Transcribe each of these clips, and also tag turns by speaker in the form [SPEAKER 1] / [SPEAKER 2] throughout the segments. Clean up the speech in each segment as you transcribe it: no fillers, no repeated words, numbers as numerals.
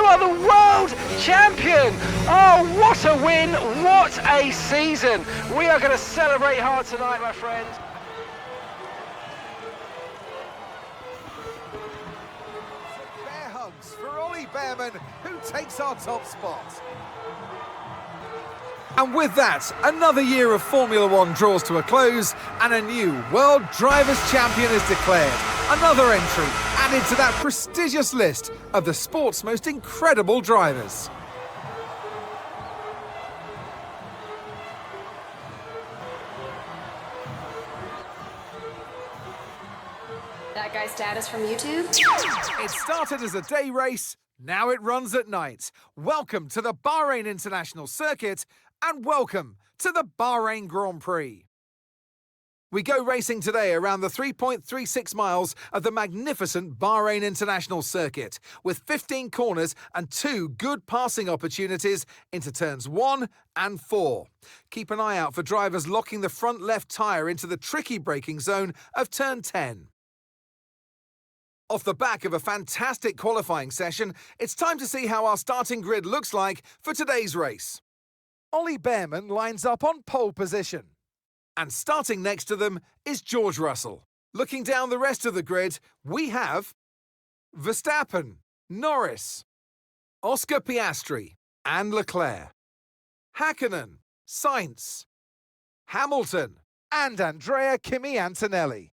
[SPEAKER 1] are the world champion. Oh, what a win, what a season. We are going to celebrate hard tonight, my friends.
[SPEAKER 2] Bear hugs for Ollie Bearman, who takes our top spot. And with that, another year of Formula One draws to a close and a new World Drivers' Champion is declared. Another entry added to that prestigious list of the sport's most incredible drivers.
[SPEAKER 3] That guy's status from YouTube?
[SPEAKER 2] It started as a day race, now it runs at night. Welcome to the Bahrain International Circuit and welcome to the Bahrain Grand Prix. We go racing today around the 3.36 miles of the magnificent Bahrain International Circuit with 15 corners and 2 good passing opportunities into turns 1 and 4. Keep an eye out for drivers locking the front left tyre into the tricky braking zone of turn 10. Off the back of a fantastic qualifying session, it's time to see how our starting grid looks like for today's race. Ollie Bearman lines up on pole position. And starting next to them is George Russell. Looking down the rest of the grid, we have Verstappen, Norris, Oscar Piastri and Leclerc, Häkkinen, Sainz, Hamilton and Andrea Kimi Antonelli,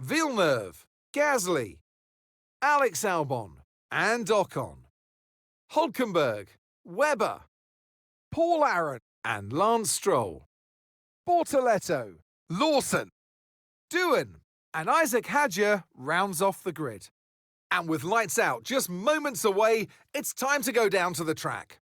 [SPEAKER 2] Villeneuve, Gasly, Alex Albon and Ocon, Hülkenberg, Webber, Paul Aron and Lance Stroll, Bortoletto, Lawson, Doohan and Isaac Hadjar rounds off the grid. And with lights out just moments away, it's time to go down to the track.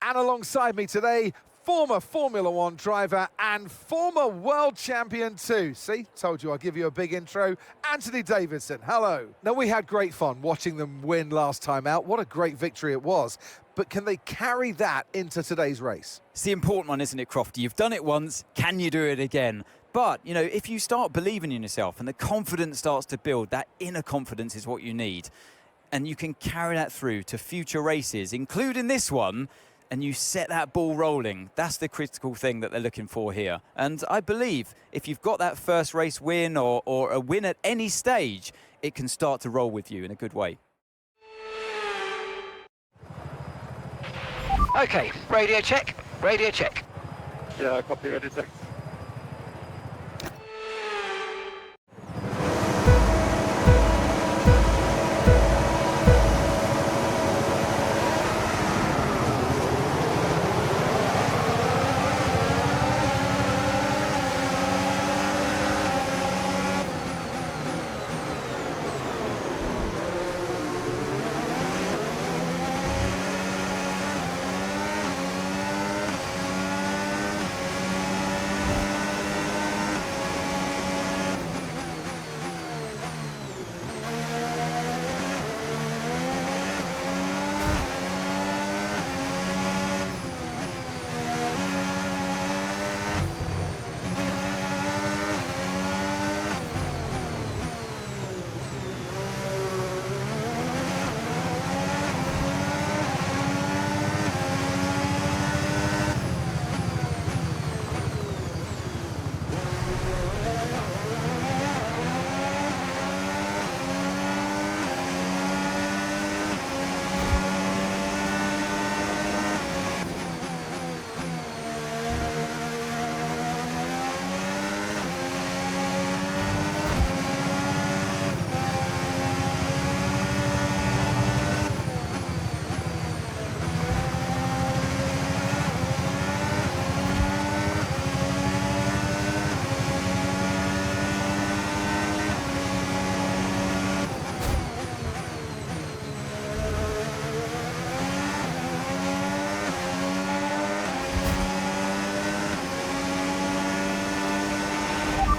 [SPEAKER 2] And alongside me today, former Formula One driver and former world champion too. See, told you I'll give you a big intro. Anthony Davidson, hello. Now, we had great fun watching them win last time out. What a great victory it was. But can they carry that into today's race?
[SPEAKER 4] It's the important one, isn't it, Crofty? You've done it once, can you do it again? But, you know, if you start believing in yourself and the confidence starts to build, that inner confidence is what you need. And you can carry that through to future races, including this one, and you set that ball rolling. That's the critical thing that they're looking for here. And I believe if you've got that first race win or a win at any stage, it can start to roll with you in a good way.
[SPEAKER 1] Okay, radio check, radio check.
[SPEAKER 5] Yeah, copy, ready, check.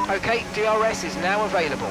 [SPEAKER 1] Okay, DRS is now available.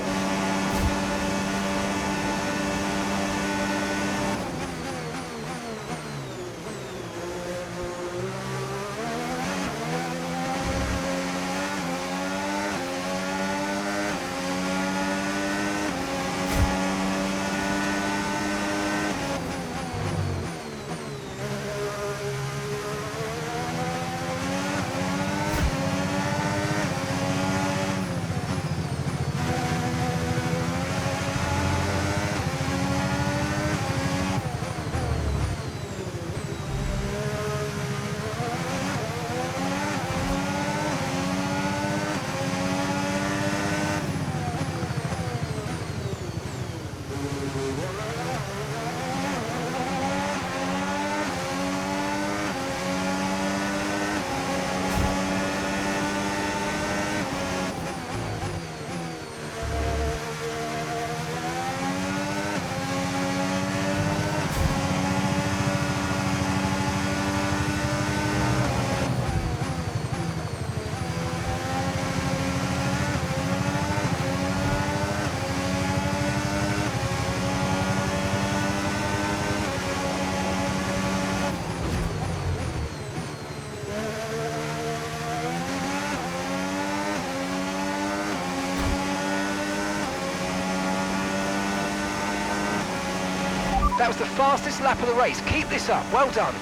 [SPEAKER 1] That was the fastest lap of the race. Keep this up. Well done.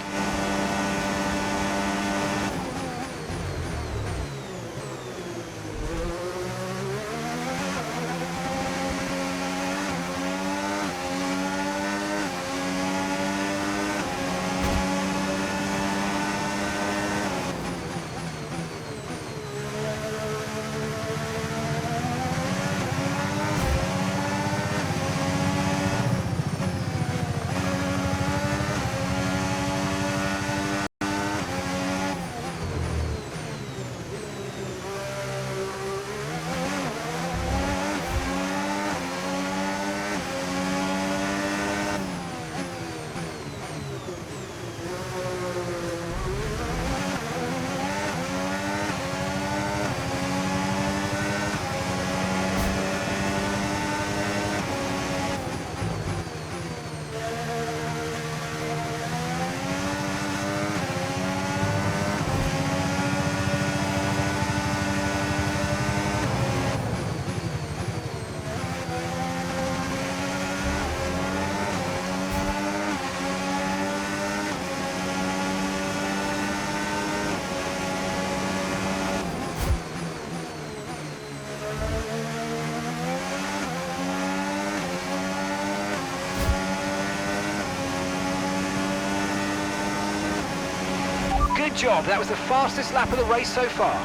[SPEAKER 1] Good job. That was the fastest lap of the race so far.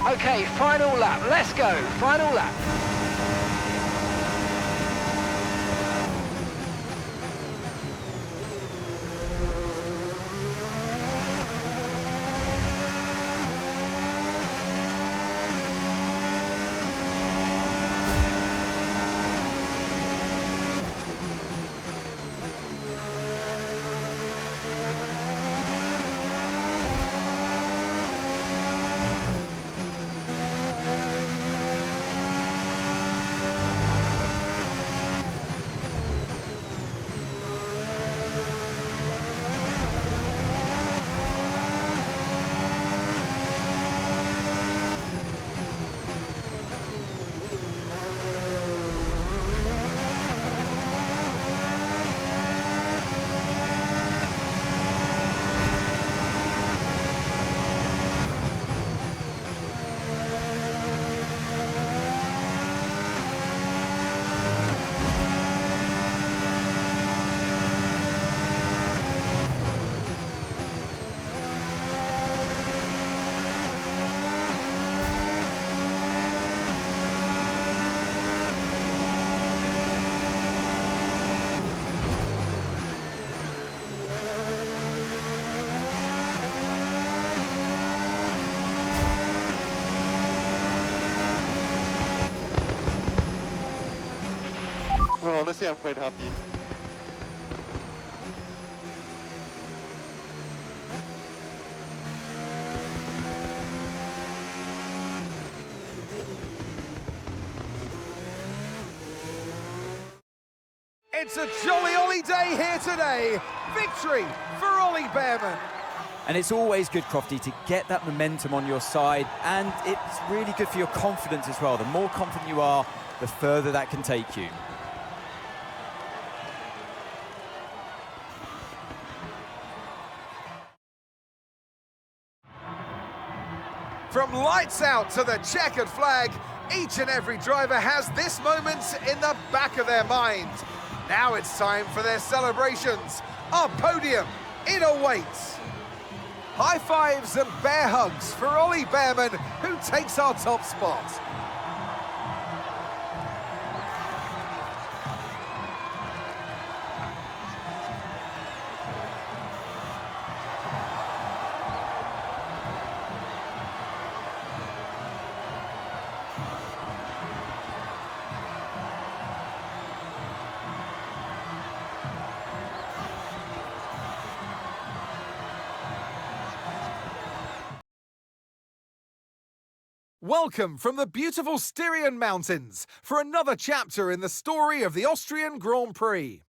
[SPEAKER 1] Okay, final lap. Let's go. Final lap.
[SPEAKER 5] Well, honestly, I'm quite happy.
[SPEAKER 2] It's a jolly Ollie day here today. Victory for Ollie Bearman.
[SPEAKER 4] And it's always good, Crofty, to get that momentum on your side, and it's really good for your confidence as well. The more confident you are, the further that can take you.
[SPEAKER 2] From lights out to the checkered flag, each and every driver has this moment in the back of their mind. Now it's time for their celebrations. Our podium, it awaits. High fives and bear hugs for Ollie Bearman, who takes our top spot. Welcome from the beautiful Styrian Mountains for another chapter in the story of the Austrian Grand Prix.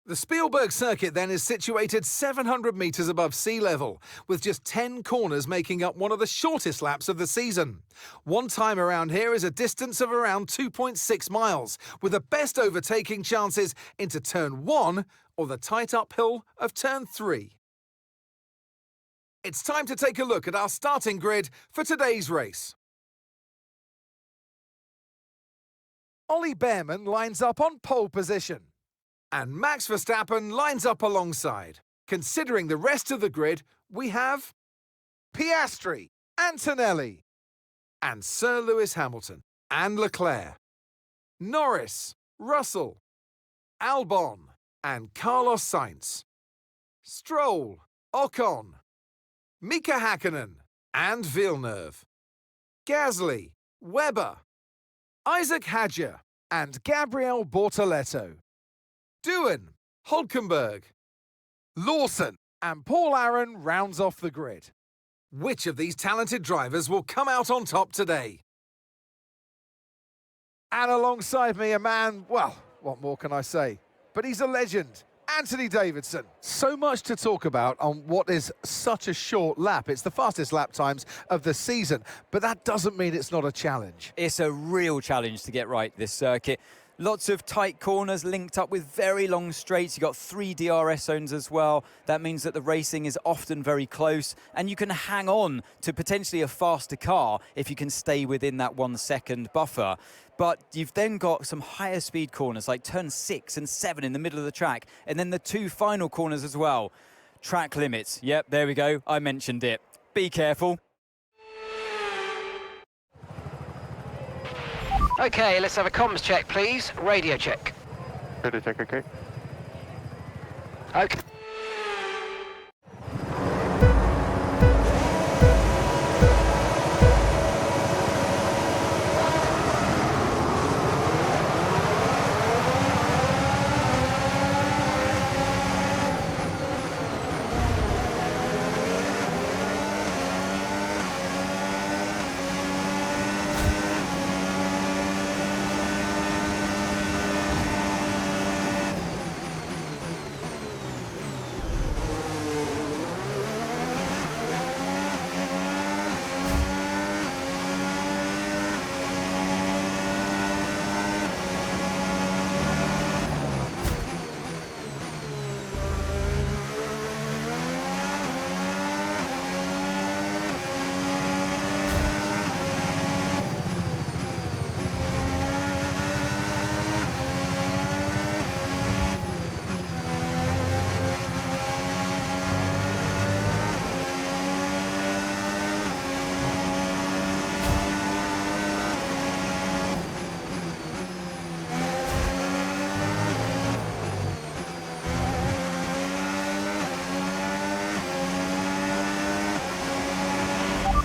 [SPEAKER 2] The Spielberg circuit then is situated 700 metres above sea level, with just 10 corners making up one of the shortest laps of the season. One time around here is a distance of around 2.6 miles, with the best overtaking chances into turn 1 or the tight uphill of turn 3. It's time to take a look at our starting grid for today's race. Ollie Bearman lines up on pole position, and Max Verstappen lines up alongside. Considering the rest of the grid, we have Piastri, Antonelli, and Sir Lewis Hamilton, and Leclerc, Norris, Russell, Albon, and Carlos Sainz, Stroll, Ocon, Mika Hakkinen, and Villeneuve, Gasly, Webber, Isaac Hadjar, and Gabriel Bortoleto, Doohan, Hulkenberg, Lawson, and Paul Aaron rounds off the grid. Which of these talented drivers will come out on top today? And alongside me, a man, well, what more can I say? But he's a legend, Anthony Davidson. So much to talk about on what is such a short lap. It's the fastest lap times of the season, but that doesn't mean it's not a challenge.
[SPEAKER 4] It's a real challenge to get right this circuit. Lots of tight corners linked up with very long straights. You've got 3 DRS zones as well. That means that the racing is often very close, and you can hang on to potentially a faster car if you can stay within that 1 second buffer. But you've then got some higher speed corners like turn 6 and 7 in the middle of the track, and then the 2 final corners as well. Track limits. Yep, there we go. I mentioned it. Be careful.
[SPEAKER 1] Okay, let's have a comms check, please. Radio check.
[SPEAKER 5] Radio check, okay.
[SPEAKER 1] Okay.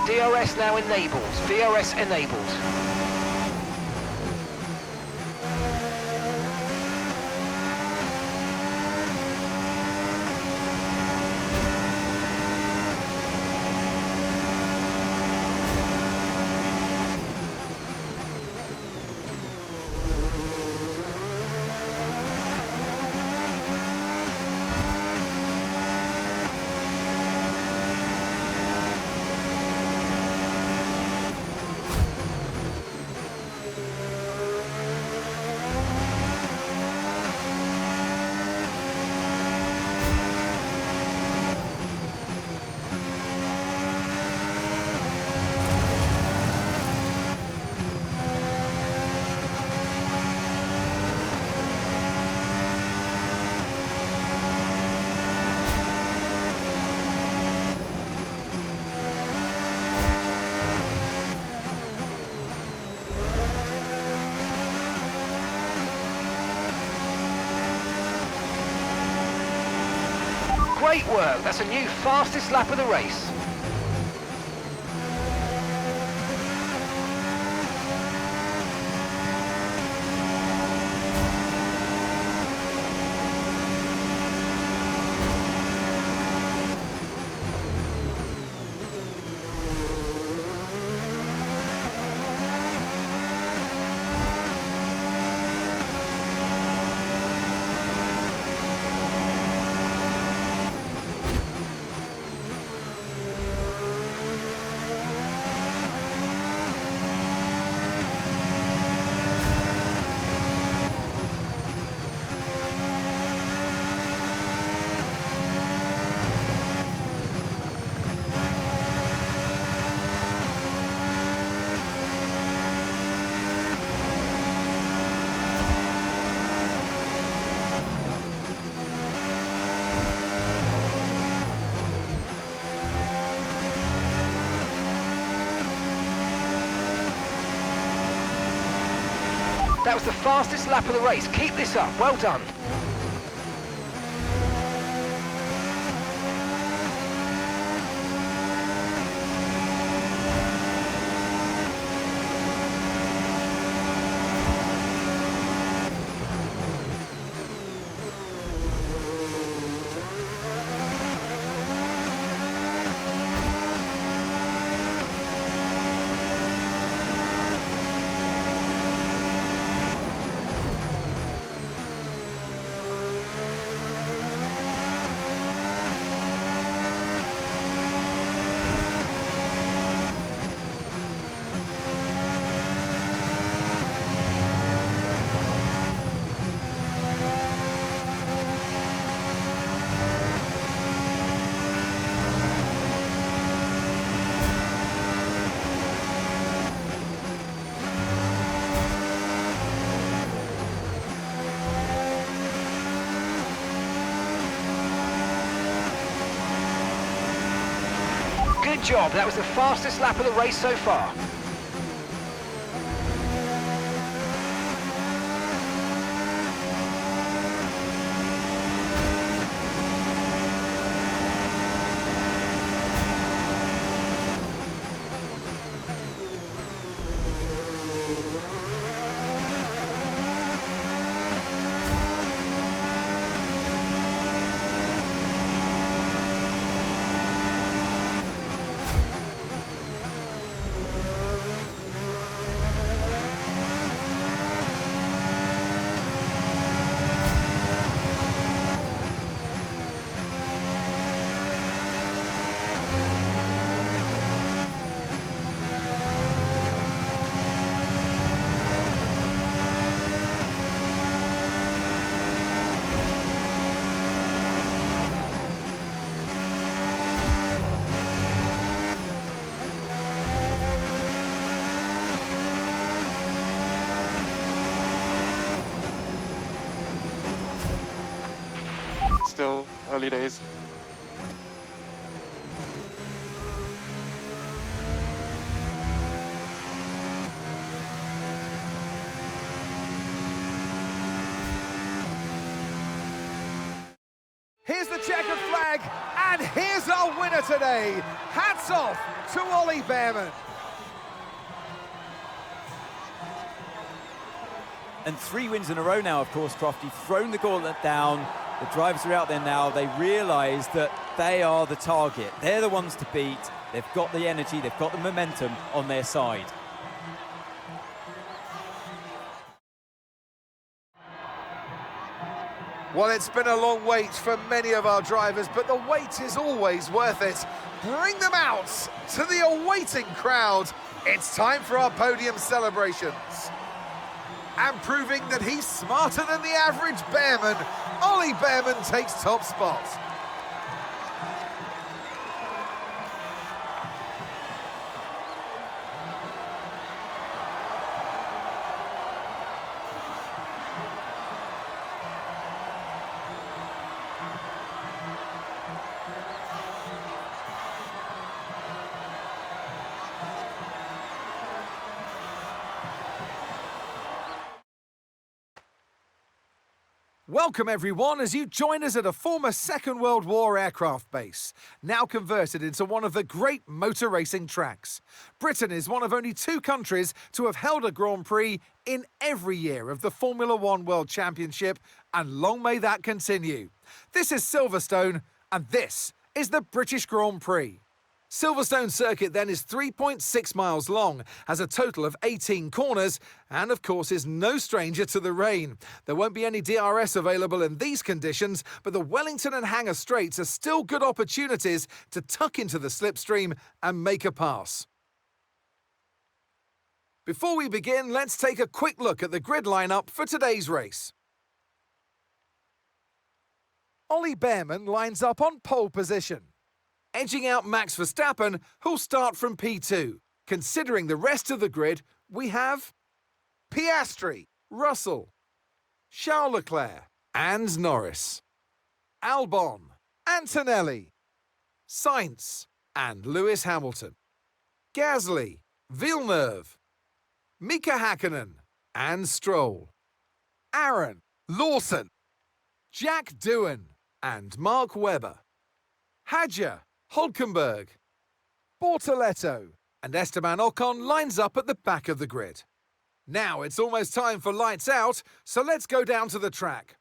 [SPEAKER 1] DRS now enabled. DRS enabled. Great work. That's a new fastest lap of the race. That was the fastest lap of the race. Keep this up. Well done. Good job. That was the fastest lap of the race so far.
[SPEAKER 5] Still early days.
[SPEAKER 2] Here's the checkered flag, and here's our winner today. Hats off to Ollie Behrman.
[SPEAKER 4] And 3 wins in a row now, of course, Crofty. Thrown the gauntlet down. The drivers are out there now. They realise that they are the target. They're the ones to beat. They've got the energy, they've got the momentum on their side.
[SPEAKER 2] Well, it's been a long wait for many of our drivers, but the wait is always worth it. Bring them out to the awaiting crowd. It's time for our podium celebrations. And proving that he's smarter than the average Behrman, Ollie Behrman takes top spot. Welcome everyone as you join us at a former Second World War aircraft base, now converted into one of the great motor racing tracks. Britain is one of only 2 countries to have held a Grand Prix in every year of the Formula One World Championship, and long may that continue. This is Silverstone, and this is the British Grand Prix. Silverstone Circuit then is 3.6 miles long, has a total of 18 corners, and of course is no stranger to the rain. There won't be any DRS available in these conditions, but the Wellington and Hangar Straights are still good opportunities to tuck into the slipstream and make a pass. Before we begin, let's take a quick look at the grid lineup for today's race. Ollie Behrman lines up on pole position, edging out Max Verstappen, who'll start from P2. Considering the rest of the grid, we have Piastri, Russell, Charles Leclerc and Norris, Albon, Antonelli, Sainz and Lewis Hamilton, Gasly, Villeneuve, Mika Hakkinen and Stroll, Aaron, Lawson, Jack Doohan and Mark Webber, Hadjar, Hulkenberg, Bortoletto and Esteban Ocon lines up at the back of the grid. Now it's almost time for lights out, so let's go down to the track.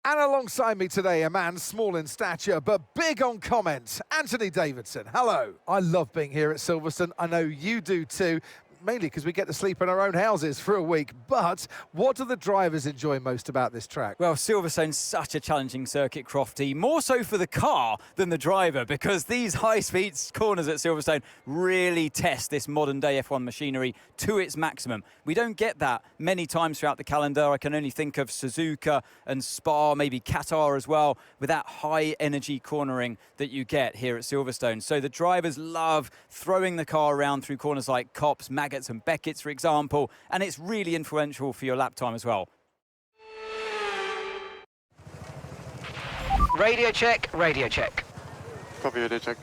[SPEAKER 2] And alongside me today, a man small in stature but big on comment, Anthony Davidson. Hello. I love being here at Silverstone. I know you do too. Mainly because we get to sleep in our own houses for a week. But what do the drivers enjoy most about this track?
[SPEAKER 4] Well, Silverstone's such a challenging circuit, Crofty, more so for the car than the driver, because these high-speed corners at Silverstone really test this modern-day F1 machinery to its maximum. We don't get that many times throughout the calendar. I can only think of Suzuka and Spa, maybe Qatar as well, with that high-energy cornering that you get here at Silverstone. So the drivers love throwing the car around through corners like Copse, Maggots and Beckett's, for example, and it's really influential for your lap time as well.
[SPEAKER 1] Radio check, radio check.
[SPEAKER 5] Copy, radio check.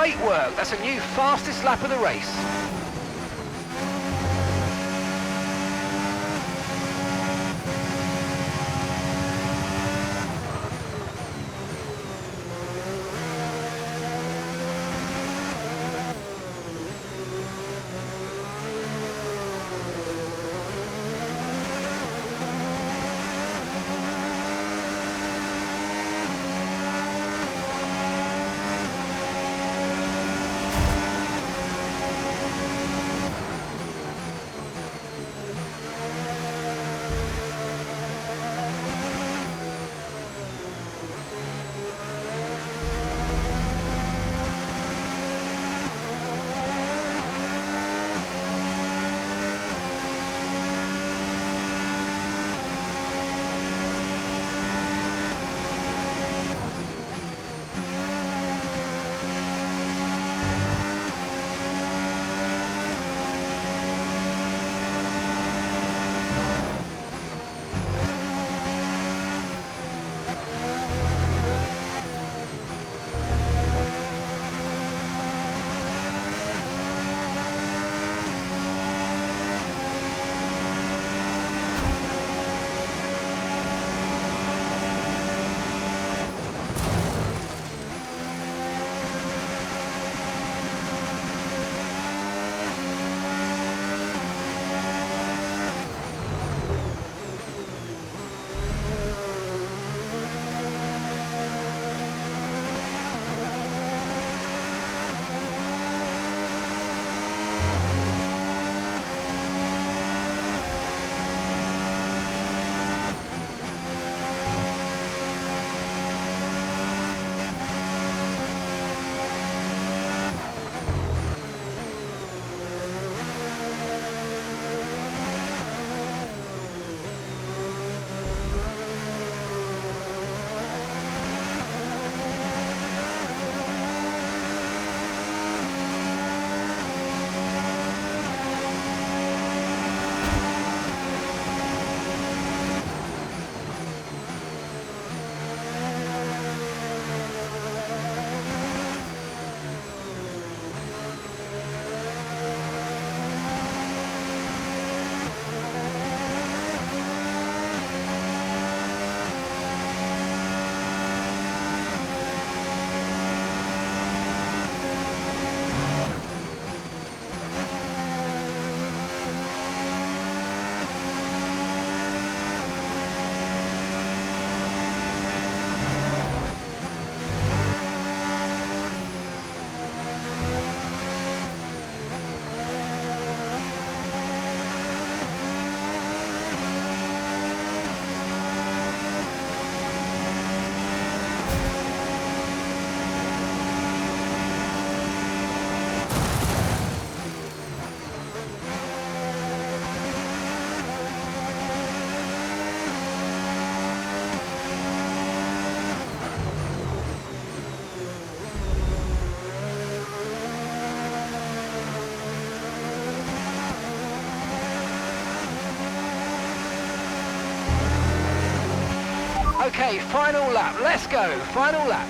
[SPEAKER 1] Great work. That's a new fastest lap of the race. Okay, final lap. Let's go. Final lap.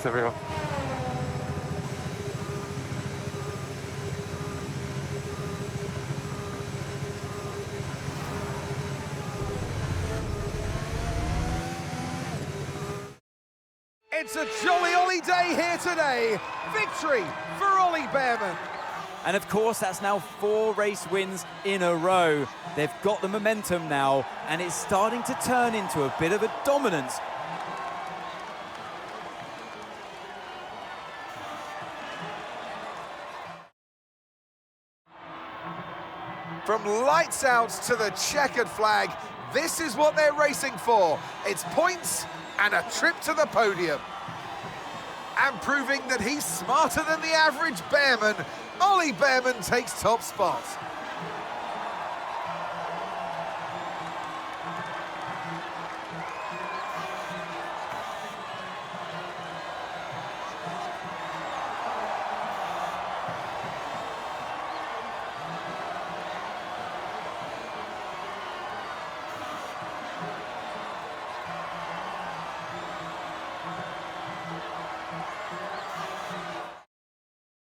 [SPEAKER 5] Thanks, everyone.
[SPEAKER 2] It's a jolly Ollie day here today. Victory for Ollie Bearman.
[SPEAKER 4] And of course, that's now 4 race wins in a row. They've got the momentum now, and it's starting to turn into a bit of a dominance.
[SPEAKER 2] From lights out to the checkered flag, this is what they're racing for. It's points and a trip to the podium. And proving that he's smarter than the average Bearman, Ollie Bearman takes top spot.